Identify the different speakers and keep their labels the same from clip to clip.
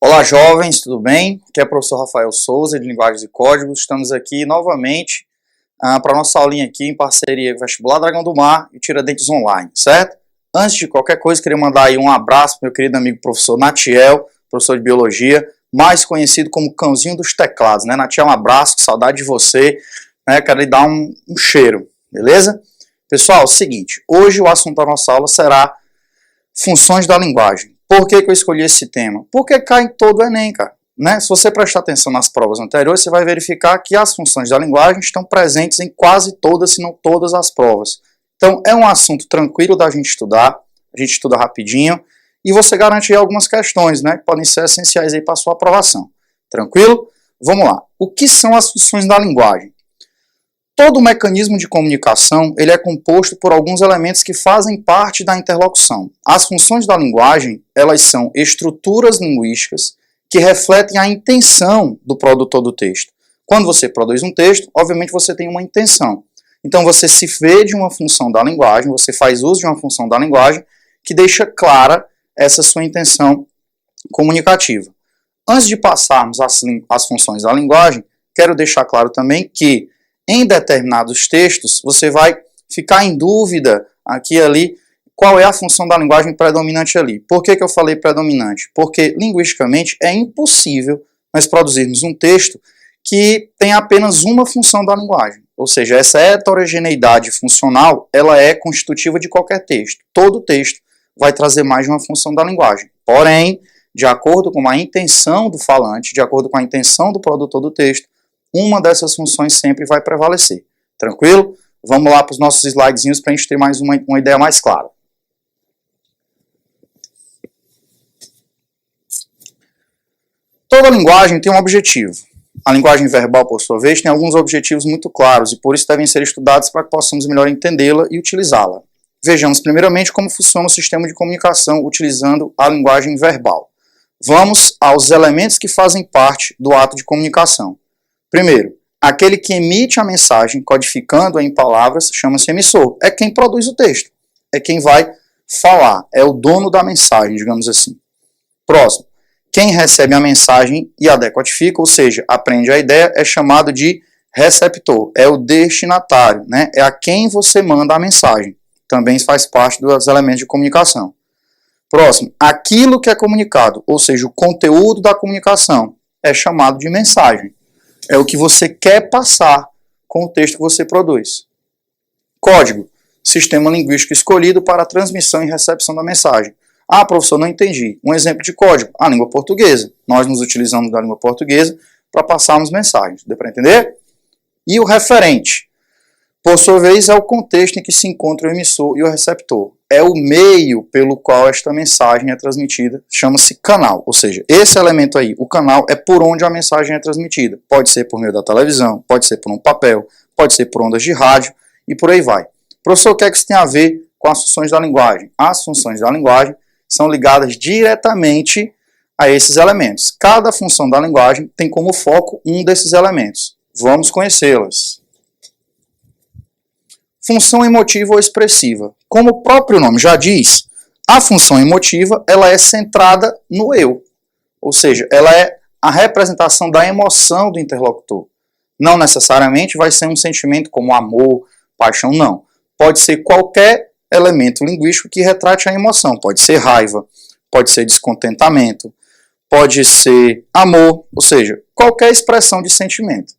Speaker 1: Olá jovens, tudo bem? Aqui é o professor Rafael Souza, de Linguagens e Códigos. Estamos aqui novamente para a nossa aulinha aqui em parceria com o Vestibular Dragão do Mar e o Tiradentes Online, certo? Antes de qualquer coisa, queria mandar aí um abraço para meu querido amigo professor Natiel, professor de Biologia, mais conhecido como Cãozinho dos Teclados, né? Natiel, um abraço, saudade de você, né? Quero lhe dar um cheiro, beleza? Pessoal, é o seguinte, hoje o assunto da nossa aula será funções da linguagem. Por que eu escolhi esse tema? Porque cai em todo o Enem, cara. Né? Se você prestar atenção nas provas anteriores, você vai verificar que as funções da linguagem estão presentes em quase todas, se não todas as provas. Então, é um assunto tranquilo da gente estudar, a gente estuda rapidinho, e você garante algumas questões, né, que podem ser essenciais aí para a sua aprovação. Tranquilo? Vamos lá. O que são as funções da linguagem? Todo mecanismo de comunicação ele é composto por alguns elementos que fazem parte da interlocução. As funções da linguagem, elas são estruturas linguísticas que refletem a intenção do produtor do texto. Quando você produz um texto, obviamente você tem uma intenção. Então você se vê de uma função da linguagem, você faz uso de uma função da linguagem que deixa clara essa sua intenção comunicativa. Antes de passarmos às funções da linguagem, quero deixar claro também que em determinados textos você vai ficar em dúvida aqui e ali qual é a função da linguagem predominante ali. Por que eu falei predominante? Porque linguisticamente é impossível nós produzirmos um texto que tem apenas uma função da linguagem. Ou seja, essa heterogeneidade funcional ela é constitutiva de qualquer texto. Todo texto vai trazer mais de uma função da linguagem. Porém, de acordo com a intenção do falante, de acordo com a intenção do produtor do texto, uma dessas funções sempre vai prevalecer. Tranquilo? Vamos lá para os nossos slidezinhos para a gente ter mais uma ideia mais clara. Toda linguagem tem um objetivo. A linguagem verbal, por sua vez, tem alguns objetivos muito claros e por isso devem ser estudados para que possamos melhor entendê-la e utilizá-la. Vejamos primeiramente como funciona o sistema de comunicação utilizando a linguagem verbal. Vamos aos elementos que fazem parte do ato de comunicação. Primeiro, aquele que emite a mensagem, codificando-a em palavras, chama-se emissor. É quem produz o texto. É quem vai falar. É o dono da mensagem, digamos assim. Próximo. Quem recebe a mensagem e a decodifica, ou seja, aprende a ideia, é chamado de receptor. É o destinatário, né? É a quem você manda a mensagem. Também faz parte dos elementos de comunicação. Próximo. Aquilo que é comunicado, ou seja, o conteúdo da comunicação, é chamado de mensagem. É o que você quer passar com o texto que você produz. Código. Sistema linguístico escolhido para a transmissão e recepção da mensagem. Ah, professor, não entendi. Um exemplo de código, a língua portuguesa. Nós nos utilizamos da língua portuguesa para passarmos mensagens. Deu para entender? E o referente. Por sua vez, é o contexto em que se encontra o emissor e o receptor. É o meio pelo qual esta mensagem é transmitida. Chama-se canal. Ou seja, esse elemento aí, o canal, é por onde a mensagem é transmitida. Pode ser por meio da televisão, pode ser por um papel, pode ser por ondas de rádio e por aí vai. Professor, o que é que isso tem a ver com as funções da linguagem? As funções da linguagem são ligadas diretamente a esses elementos. Cada função da linguagem tem como foco um desses elementos. Vamos conhecê-las. Função emotiva ou expressiva. Como o próprio nome já diz, a função emotiva ela é centrada no eu. Ou seja, ela é a representação da emoção do interlocutor. Não necessariamente vai ser um sentimento como amor, paixão, não. Pode ser qualquer elemento linguístico que retrate a emoção. Pode ser raiva, pode ser descontentamento, pode ser amor, ou seja, qualquer expressão de sentimento.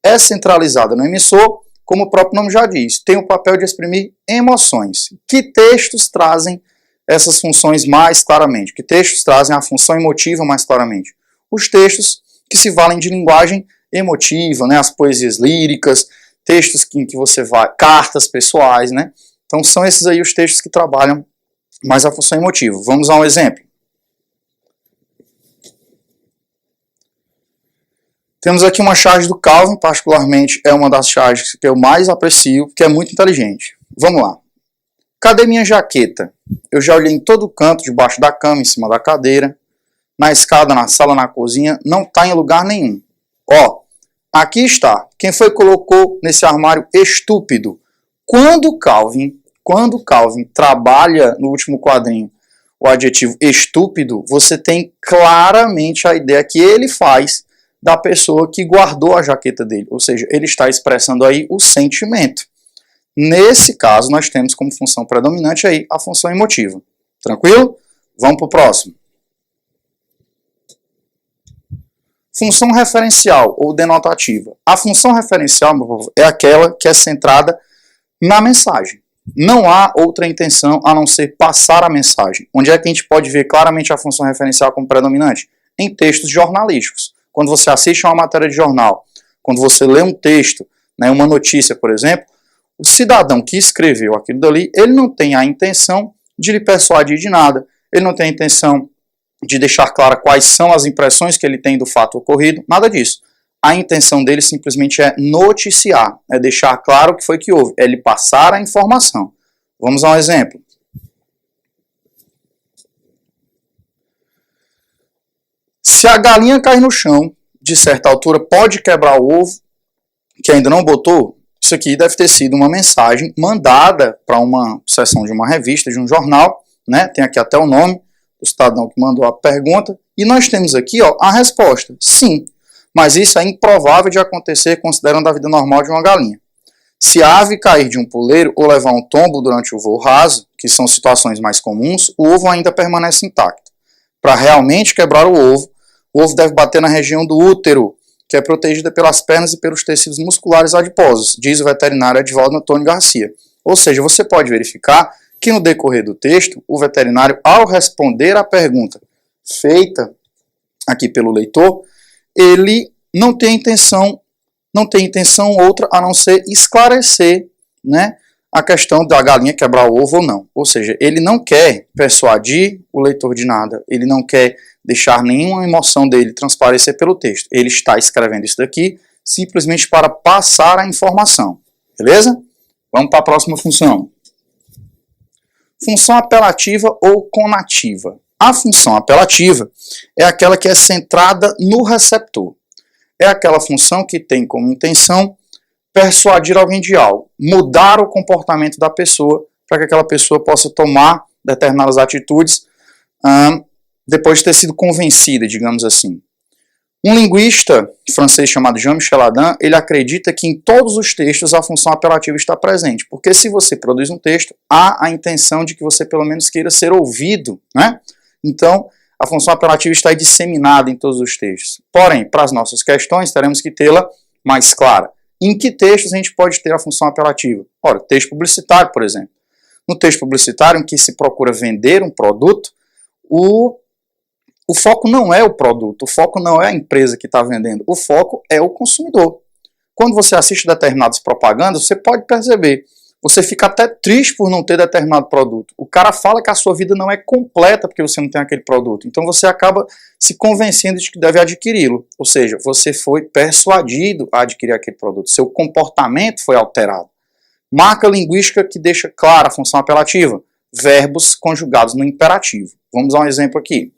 Speaker 1: É centralizada no emissor, como o próprio nome já diz, tem o papel de exprimir emoções. Que textos trazem essas funções mais claramente? Que textos trazem a função emotiva mais claramente? Os textos que se valem de linguagem emotiva, né? As poesias líricas, textos em que você vai, cartas pessoais, né? Então são esses aí os textos que trabalham mais a função emotiva. Vamos a um exemplo. Temos aqui uma charge do Calvin, particularmente é uma das charges que eu mais aprecio, que é muito inteligente. Vamos lá. Cadê minha jaqueta? Eu já olhei em todo canto, debaixo da cama, em cima da cadeira. na escada, na sala, na cozinha, não está em lugar nenhum. Ó, aqui está. Quem foi que colocou nesse armário estúpido? Quando Calvin trabalha no último quadrinho o adjetivo estúpido, você tem claramente a ideia que ele faz da pessoa que guardou a jaqueta dele. Ou seja, ele está expressando aí o sentimento. Nesse caso, nós temos como função predominante aí a função emotiva. Tranquilo? Vamos para o próximo. Função referencial ou denotativa. A função referencial, meu povo, é aquela que é centrada na mensagem. Não há outra intenção a não ser passar a mensagem. Onde é que a gente pode ver claramente a função referencial como predominante? Em textos jornalísticos. Quando você assiste a uma matéria de jornal, quando você lê um texto, né, uma notícia, por exemplo, o cidadão que escreveu aquilo dali, ele não tem a intenção de lhe persuadir de nada, ele não tem a intenção de deixar clara quais são as impressões que ele tem do fato ocorrido, nada disso. A intenção dele simplesmente é noticiar, é deixar claro o que foi que houve, é lhe passar a informação. Vamos a um exemplo. Se a galinha cair no chão, de certa altura, pode quebrar o ovo, que ainda não botou. Isso aqui deve ter sido uma mensagem mandada para uma seção de uma revista, de um jornal, né? Tem aqui até o nome do cidadão que mandou a pergunta. E nós temos aqui, ó, a resposta. Sim, mas isso é improvável de acontecer considerando a vida normal de uma galinha. Se a ave cair de um puleiro ou levar um tombo durante o voo raso, que são situações mais comuns, o ovo ainda permanece intacto. Para realmente quebrar o ovo deve bater na região do útero, que é protegida pelas pernas e pelos tecidos musculares adiposos, diz o veterinário Edivaldo Antônio Garcia. Ou seja, você pode verificar que no decorrer do texto, o veterinário, ao responder à pergunta feita aqui pelo leitor, ele não tem intenção outra a não ser esclarecer, né, a questão da galinha quebrar o ovo ou não. Ou seja, ele não quer persuadir o leitor de nada, ele não quer deixar nenhuma emoção dele transparecer pelo texto. Ele está escrevendo isso daqui simplesmente para passar a informação. Beleza? Vamos para a próxima função. Função apelativa ou conativa. A função apelativa é aquela que é centrada no receptor. É aquela função que tem como intenção persuadir alguém de algo, mudar o comportamento da pessoa para que aquela pessoa possa tomar determinadas atitudes depois de ter sido convencida, digamos assim. Um linguista francês chamado Jean-Michel Adam, ele acredita que em todos os textos a função apelativa está presente, porque se você produz um texto, há a intenção de que você pelo menos queira ser ouvido, né? Então, a função apelativa está disseminada em todos os textos. Porém, para as nossas questões, teremos que tê-la mais clara. Em que textos a gente pode ter a função apelativa? Ora, texto publicitário, por exemplo. No texto publicitário, em que se procura vender um produto, o foco não é o produto, o foco não é a empresa que está vendendo, o foco é o consumidor. Quando você assiste determinadas propagandas, você pode perceber, você fica até triste por não ter determinado produto. O cara fala que a sua vida não é completa porque você não tem aquele produto. Então você acaba se convencendo de que deve adquiri-lo. Ou seja, você foi persuadido a adquirir aquele produto. Seu comportamento foi alterado. Marca linguística que deixa clara a função apelativa. Verbos conjugados no imperativo. Vamos a um exemplo aqui.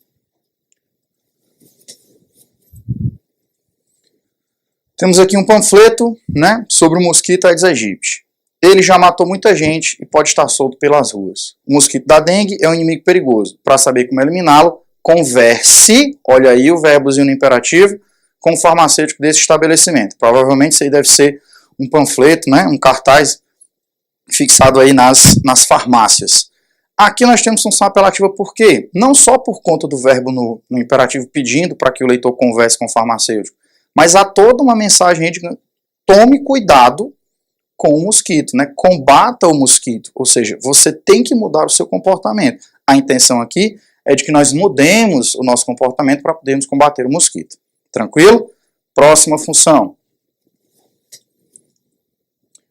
Speaker 1: Temos aqui um panfleto, né, sobre o mosquito Aedes aegypti. Ele já matou muita gente e pode estar solto pelas ruas. O mosquito da dengue é um inimigo perigoso. Para saber como eliminá-lo, converse, olha aí o verbozinho no imperativo, com o farmacêutico desse estabelecimento. Provavelmente isso aí deve ser um panfleto, né, um cartaz fixado aí nas farmácias. Aqui nós temos função apelativa por quê? Não só por conta do verbo no imperativo pedindo para que o leitor converse com o farmacêutico, mas há toda uma mensagem aí de tome cuidado com o mosquito, né? Combata o mosquito, ou seja, você tem que mudar o seu comportamento. A intenção aqui é de que nós mudemos o nosso comportamento para podermos combater o mosquito. Tranquilo? Próxima função.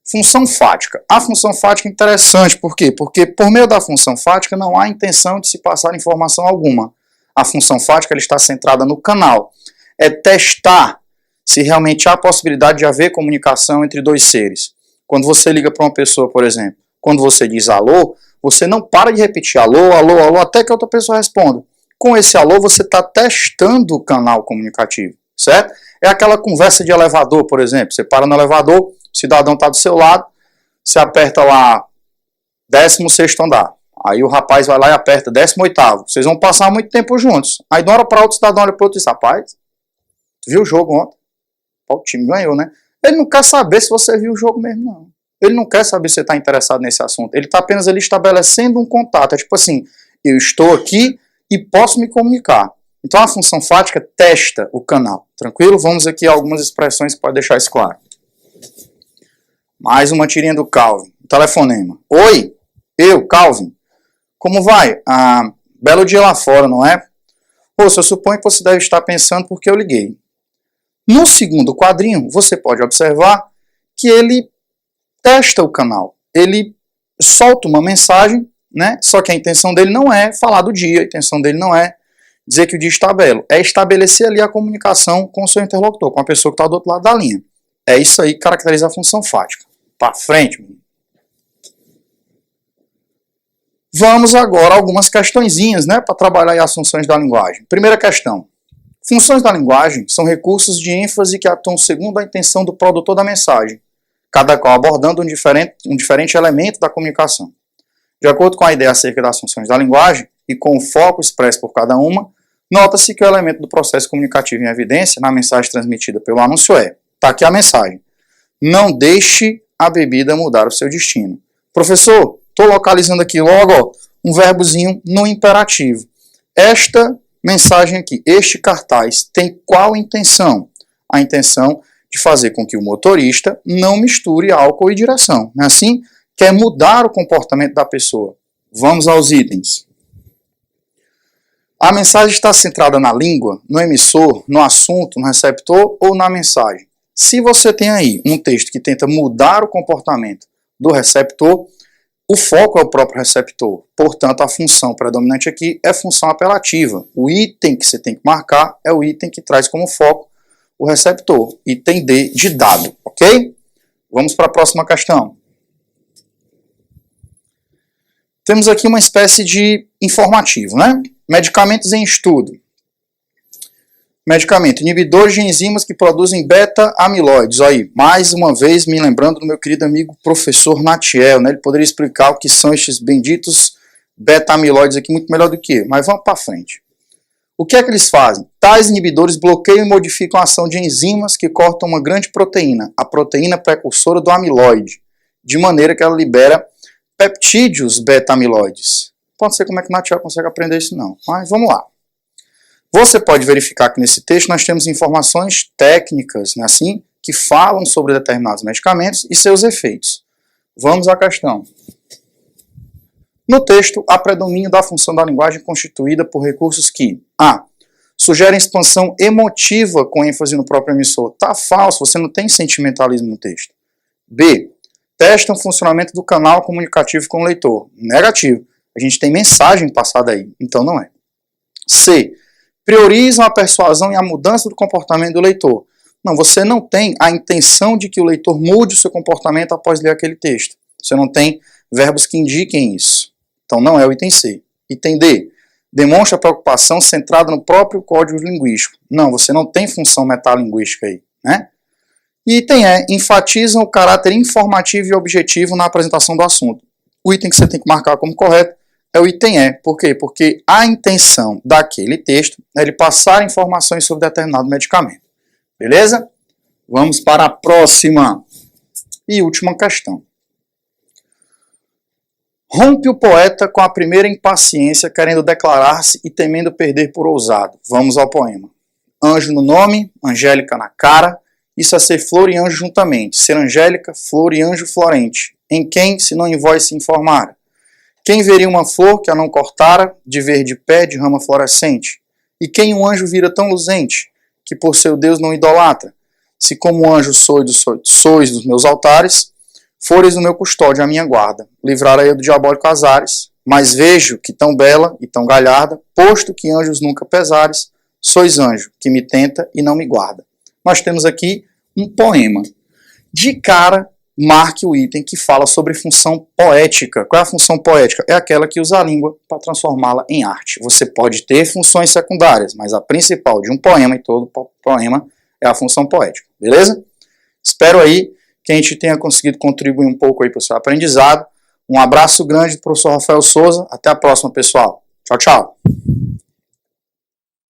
Speaker 1: Função fática. A função fática é interessante, por quê? Porque por meio da função fática não há intenção de se passar informação alguma. A função fática ela está centrada no canal. É testar se realmente há possibilidade de haver comunicação entre dois seres. Quando você liga para uma pessoa, por exemplo, quando você diz alô, você não para de repetir alô, alô, alô, até que a outra pessoa responda. Com esse alô, você está testando o canal comunicativo, certo? É aquela conversa de elevador, por exemplo. Você para no elevador, o cidadão está do seu lado, você aperta lá 16º andar. Aí o rapaz vai lá e aperta 18º. Vocês vão passar muito tempo juntos. Aí de uma hora para outra o cidadão olha para o outro e diz, rapaz, tu viu o jogo ontem? O time ganhou, né? Ele não quer saber se você viu o jogo mesmo, não. Ele não quer saber se você está interessado nesse assunto. Ele está apenas ali estabelecendo um contato. É tipo assim, eu estou aqui e posso me comunicar. Então a função fática testa o canal. Tranquilo? Vamos aqui a algumas expressões que podem deixar isso claro. Mais uma tirinha do Calvin. Telefonema. Oi, eu, Calvin. Como vai? Belo dia lá fora, não é? Poxa, eu suponho que você deve estar pensando porque eu liguei. No segundo quadrinho, você pode observar que ele testa o canal. Ele solta uma mensagem, né? Só que a intenção dele não é falar do dia, a intenção dele não é dizer que o dia está belo. É estabelecer ali a comunicação com o seu interlocutor, com a pessoa que está do outro lado da linha. É isso aí que caracteriza a função fática. Para frente, menino. Vamos agora a algumas questõezinhas, né, para trabalhar aí as funções da linguagem. Primeira questão. Funções da linguagem são recursos de ênfase que atuam segundo a intenção do produtor da mensagem, cada qual abordando um diferente elemento da comunicação. De acordo com a ideia acerca das funções da linguagem e com o foco expresso por cada uma, nota-se que o elemento do processo comunicativo em evidência na mensagem transmitida pelo anúncio é, está aqui a mensagem, não deixe a bebida mudar o seu destino. Professor, estou localizando aqui logo ó, um verbozinho no imperativo. Esta mensagem aqui, este cartaz, tem qual intenção? A intenção de fazer com que o motorista não misture álcool e direção. Não é assim? Quer mudar o comportamento da pessoa. Vamos aos itens. A mensagem está centrada na língua, no emissor, no assunto, no receptor ou na mensagem. Se você tem aí um texto que tenta mudar o comportamento do receptor, o foco é o próprio receptor. Portanto, a função predominante aqui é função apelativa. O item que você tem que marcar é o item que traz como foco o receptor. Item D de dado, ok? Vamos para a próxima questão. Temos aqui uma espécie de informativo, né? Medicamentos em estudo. Medicamento, inibidores de enzimas que produzem beta-amiloides. Aí, mais uma vez, me lembrando do meu querido amigo professor Natiel, né? Ele poderia explicar o que são estes benditos beta-amiloides aqui muito melhor do que eu, mas vamos para frente. O que é que eles fazem? Tais inibidores bloqueiam e modificam a ação de enzimas que cortam uma grande proteína, a proteína precursora do amiloide, de maneira que ela libera peptídeos beta-amiloides. Pode ser como é que o Natiel consegue aprender isso não, mas vamos lá. Você pode verificar que nesse texto nós temos informações técnicas, né, assim, que falam sobre determinados medicamentos e seus efeitos. Vamos à questão. No texto, há predomínio da função da linguagem constituída por recursos que a. Sugerem expansão emotiva com ênfase no próprio emissor. Tá falso, você não tem sentimentalismo no texto. B. Testam o funcionamento do canal comunicativo com o leitor. Negativo. A gente tem mensagem passada aí, então não é. C. Priorizam a persuasão e a mudança do comportamento do leitor. Não, você não tem a intenção de que o leitor mude o seu comportamento após ler aquele texto. Você não tem verbos que indiquem isso. Então não é o item C. Item D. Demonstra preocupação centrada no próprio código linguístico. Não, você não tem função metalinguística aí, né? E item E. Enfatizam o caráter informativo e objetivo na apresentação do assunto. O item que você tem que marcar como correto é o item E. Por quê? Porque a intenção daquele texto é ele passar informações sobre determinado medicamento. Beleza? Vamos para a próxima e última questão. Rompe o poeta com a primeira impaciência, querendo declarar-se e temendo perder por ousado. Vamos ao poema. Anjo no nome, Angélica na cara, isso é ser flor e anjo juntamente. Ser Angélica, flor e anjo florente. Em quem, se não em vós, se informara? Quem veria uma flor que a não cortara, de verde pé, de rama florescente? E quem um anjo vira tão luzente, que por seu Deus não idolatra? Se como anjo sois dos meus altares, fores o meu custódio, a minha guarda, livrarei do diabólico azares, mas vejo que tão bela e tão galharda, posto que anjos nunca pesares, sois anjo, que me tenta e não me guarda. Nós temos aqui um poema. De cara, marque o item que fala sobre função poética. Qual é a função poética? É aquela que usa a língua para transformá-la em arte. Você pode ter funções secundárias, mas a principal de um poema, e todo poema, é a função poética. Beleza? Espero aí que a gente tenha conseguido contribuir um pouco aí para o seu aprendizado. Um abraço grande do professor Rafael Souza. Até a próxima, pessoal. Tchau, tchau.